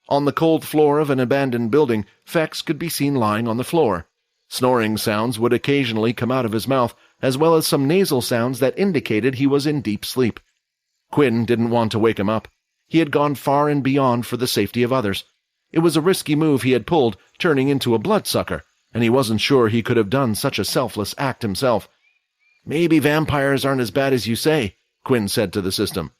On the cold floor of an abandoned building, Fex could be seen lying on the floor. Snoring sounds would occasionally come out of his mouth, as well as some nasal sounds that indicated he was in deep sleep. Quinn didn't want to wake him up. He had gone far and beyond for the safety of others. It was a risky move he had pulled, turning into a bloodsucker, and he wasn't sure he could have done such a selfless act himself. "Maybe vampires aren't as bad as you say," Quinn said to the system.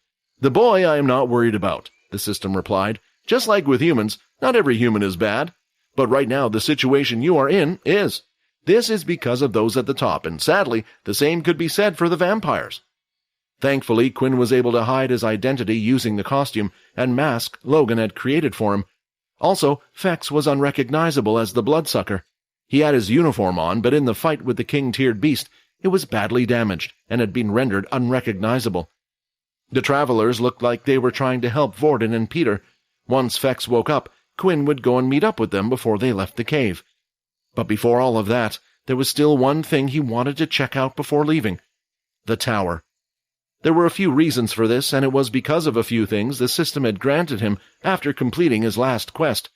"The boy I am not worried about," the system replied. "Just like with humans, not every human is bad. But right now the situation you are in is. This is because of those at the top, and sadly, the same could be said for the vampires." Thankfully, Quinn was able to hide his identity using the costume and mask Logan had created for him. Also, Fex was unrecognizable as the bloodsucker. He had his uniform on, but in the fight with the king-tiered beast, it was badly damaged and had been rendered unrecognizable. The travelers looked like they were trying to help Vorden and Peter. Once Fex woke up, Quinn would go and meet up with them before they left the cave. But before all of that, there was still one thing he wanted to check out before leaving: the tower. There were a few reasons for this, and it was because of a few things the system had granted him after completing his last quest.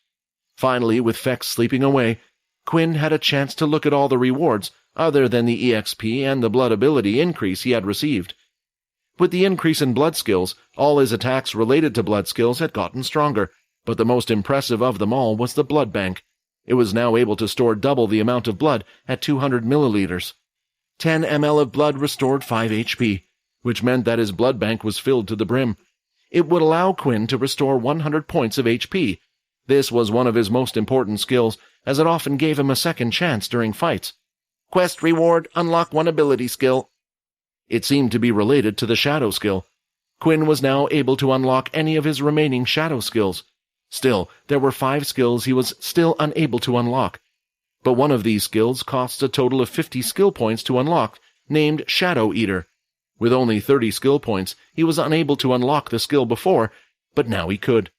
Finally, with Fex sleeping away, Quinn had a chance to look at all the rewards, other than the EXP and the blood ability increase he had received. With the increase in blood skills, all his attacks related to blood skills had gotten stronger, but the most impressive of them all was the blood bank. It was now able to store double the amount of blood at 200 milliliters. 10 ml of blood restored 5 HP, which meant that his blood bank was filled to the brim. It would allow Quinn to restore 100 points of HP. This was one of his most important skills, as it often gave him a second chance during fights. Quest reward, unlock one ability skill. It seemed to be related to the shadow skill. Quinn was now able to unlock any of his remaining shadow skills. Still, there were 5 skills he was still unable to unlock. But one of these skills costs a total of 50 skill points to unlock, named Shadow Eater. With only 30 skill points, he was unable to unlock the skill before, but now he could.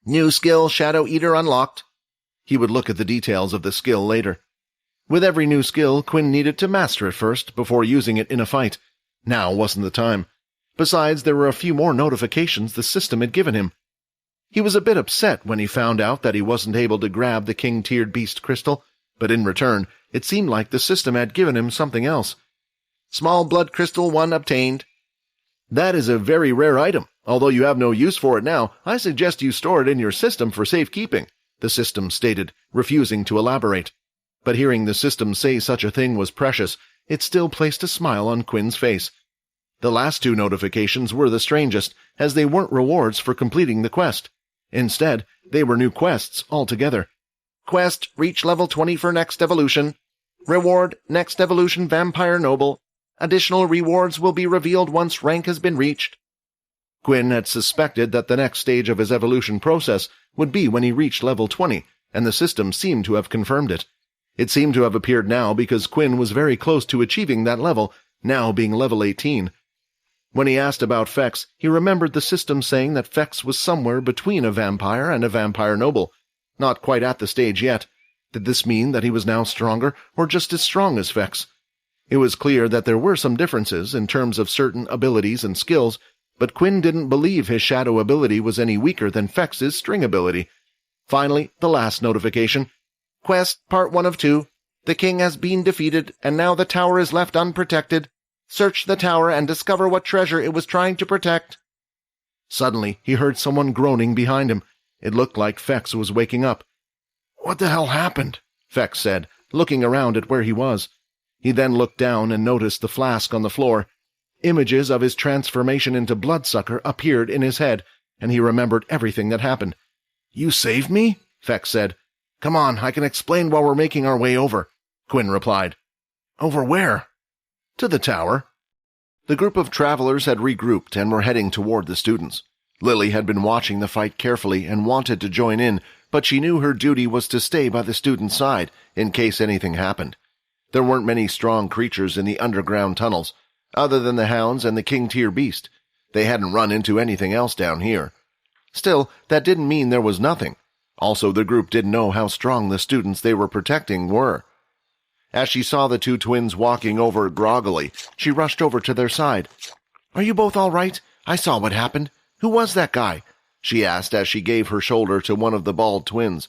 New skill, Shadow Eater unlocked. He would look at the details of the skill later. With every new skill, Quinn needed to master it first before using it in a fight. Now wasn't the time. Besides, there were a few more notifications the system had given him. He was a bit upset when he found out that he wasn't able to grab the king-tiered beast crystal, but in return, it seemed like the system had given him something else. Small blood crystal 1 obtained. That is a very rare item. Although you have no use for it now, I suggest you store it in your system for safekeeping, the system stated, refusing to elaborate. But hearing the system say such a thing was precious, it still placed a smile on Quinn's face. The last 2 notifications were the strangest, as they weren't rewards for completing the quest. Instead, they were new quests altogether. Quest, reach level 20 for next evolution. Reward, next evolution Vampire Noble. Additional rewards will be revealed once rank has been reached. Quinn had suspected that the next stage of his evolution process would be when he reached level 20, and the system seemed to have confirmed it. It seemed to have appeared now because Quinn was very close to achieving that level, now being level 18. When he asked about Fex, he remembered the system saying that Fex was somewhere between a vampire and a vampire noble. Not quite at the stage yet. Did this mean that he was now stronger, or just as strong as Fex? It was clear that there were some differences in terms of certain abilities and skills, but Quinn didn't believe his shadow ability was any weaker than Fex's string ability. Finally, the last notification. Quest, part 1 of 2. The king has been defeated, and now the tower is left unprotected. Search the tower and discover what treasure it was trying to protect. Suddenly, he heard someone groaning behind him. It looked like Fex was waking up. What the hell happened? Fex said, looking around at where he was. He then looked down and noticed the flask on the floor. Images of his transformation into Bloodsucker appeared in his head, and he remembered everything that happened. You saved me? Fex said. Come on, I can explain while we're making our way over, Quinn replied. Over where? To the tower. The group of travelers had regrouped and were heading toward the students. Lily had been watching the fight carefully and wanted to join in, but she knew her duty was to stay by the students' side in case anything happened. There weren't many strong creatures in the underground tunnels, other than the hounds and the king-tier beast. They hadn't run into anything else down here. Still, that didn't mean there was nothing. Also, the group didn't know how strong the students they were protecting were. As she saw the 2 twins walking over groggily, she rushed over to their side. Are you both all right? I saw what happened. Who was that guy? she asked as she gave her shoulder to one of the bald twins.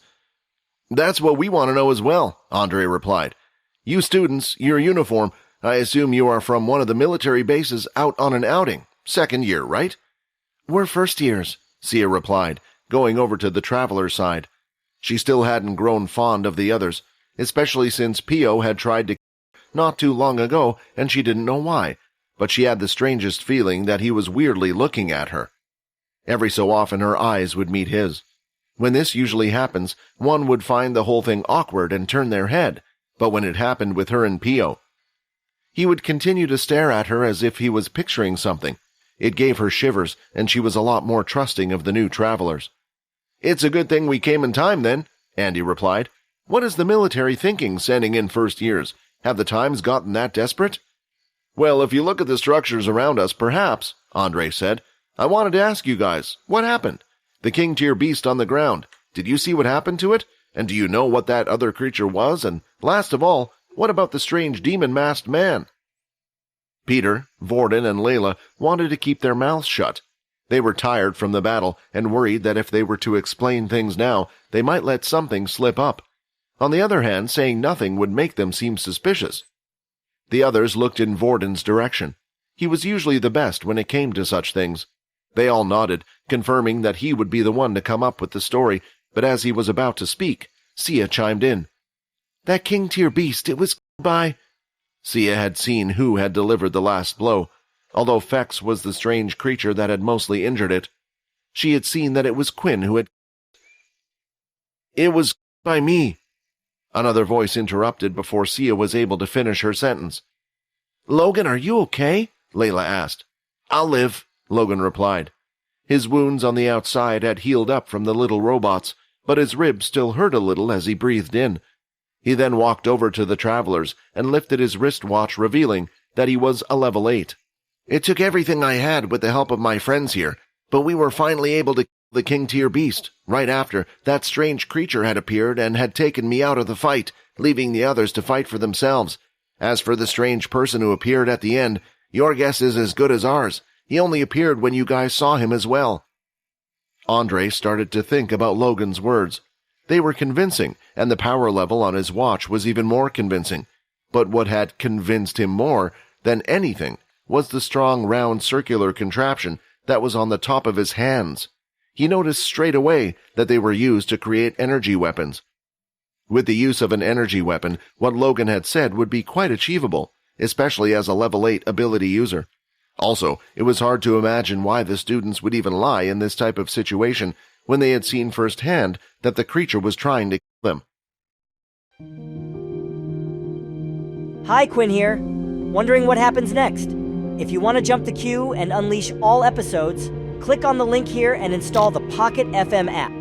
That's what we want to know as well, Andre replied. You students, your uniform, I assume you are from one of the military bases out on an outing. Second year, right? We're first years, Sia replied, going over to the traveler's side. She still hadn't grown fond of the others, especially since Pio had tried to not too long ago, and she didn't know why, but she had the strangest feeling that he was weirdly looking at her. Every so often her eyes would meet his. When this usually happens, one would find the whole thing awkward and turn their head, but when it happened with her and Pio, he would continue to stare at her as if he was picturing something. It gave her shivers, and she was a lot more trusting of the new travelers. It's a good thing we came in time, then, Andy replied. What is the military thinking sending in first years? Have the times gotten that desperate? Well, if you look at the structures around us, perhaps, Andre said. I wanted to ask you guys, what happened? The king-tier beast on the ground. Did you see what happened to it? And do you know what that other creature was? And last of all, what about the strange demon-masked man? Peter, Vorden, and Layla wanted to keep their mouths shut. They were tired from the battle and worried that if they were to explain things now, they might let something slip up. On the other hand, saying nothing would make them seem suspicious. The others looked in Vorden's direction. He was usually the best when it came to such things. They all nodded, confirming that he would be the one to come up with the story, but as he was about to speak, Sia chimed in. That king-tier beast, it was by... Sia had seen who had delivered the last blow, although Fex was the strange creature that had mostly injured it. She had seen that it was Quinn who had... It was by me. Another voice interrupted before Sia was able to finish her sentence. Logan, are you okay? Layla asked. I'll live, Logan replied. His wounds on the outside had healed up from the little robots, but his ribs still hurt a little as he breathed in. He then walked over to the travelers and lifted his wristwatch, revealing that he was a level 8. It took everything I had with the help of my friends here, but we were finally able to kill the king-tier beast, right after that strange creature had appeared and had taken me out of the fight, leaving the others to fight for themselves. As for the strange person who appeared at the end, your guess is as good as ours. He only appeared when you guys saw him as well. Andre started to think about Logan's words. They were convincing, and the power level on his watch was even more convincing. But what had convinced him more than anything was the strong, round, circular contraption that was on the top of his hands. He noticed straight away that they were used to create energy weapons. With the use of an energy weapon, what Logan had said would be quite achievable, especially as a level 8 ability user. Also, it was hard to imagine why the students would even lie in this type of situation when they had seen firsthand that the creature was trying to kill them. Hi, Quinn here. Wondering what happens next? If you want to jump the queue and unleash all episodes, click on the link here and install the Pocket FM app.